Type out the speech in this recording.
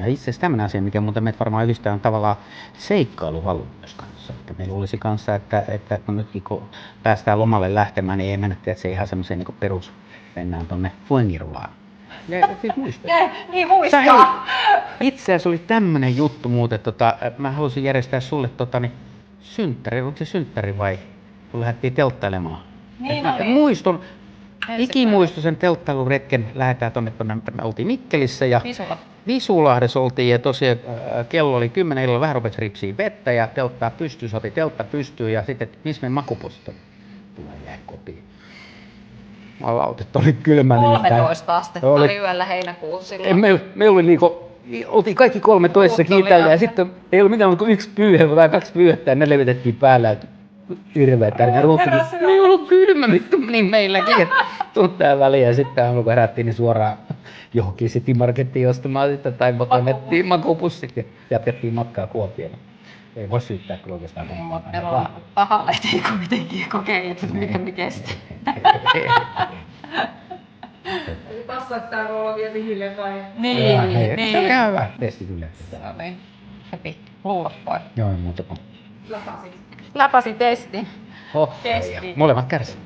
Ja itse asiassa tämmöinen asia, mikä muuten meitä varmaan yhdistää, on tavallaan seikkailuhalu myös kanssa. Että meillä olisi kanssa, että kun nytkin kun päästään lomalle lähtemään, niin ei mennä se ihan semmoiseen niin perus, mennään tonne Fuengirolaan. Ja siis muistat. Niin muistaa. Itse asiassa oli tämmönen juttu muuten, mä halusin järjestää sulle synttäri, onko se synttäri vai kun lähdettiin telttailemaan? Niin Mä oli. muistan, ikimuistoisen telttailuretken, lähdetään tonne, me oltiin Mikkelissä ja Visulla. Visulahdessa oltiin ja tosiaan kello oli 10 illalla, vähän rupesi ripsiä vettä ja telttaa pystyy, saatiin teltta pystyyn ja sitten missä me makuposta tulee jää kotiin. Malautet oli kylmä. 13 astetta oli yöllä heinäkuussa silloin. Me oli oltiin kaikki 13 kiitällä ja sitten ei ollut mitään muuta kuin yksi pyyhe tai kaksi pyyhettä ja ne levitettiin päällä. Hirveetä. Ei ollut kylmä niin meilläkin. Tuntaa väliä ja sitten aamulla kun herättiin niin suoraan johonkin Citymarkettiin ostamaan sitten tai annettiin makupussit ja jatkettiin matkaa Kuopioon. Ei voi syyttää kyllä oikeastaan kummaa. Paha, ettei kuitenkin kokee, että miten me kesti. Passaattaa olla vielä hiljaa. Niin. Se on ihan hyvä testi kyllä. Oli happy. Luulla pois. Joo, ei muuta kuin. Lapasit. Läpäsi testi. Molemmat kärsivät.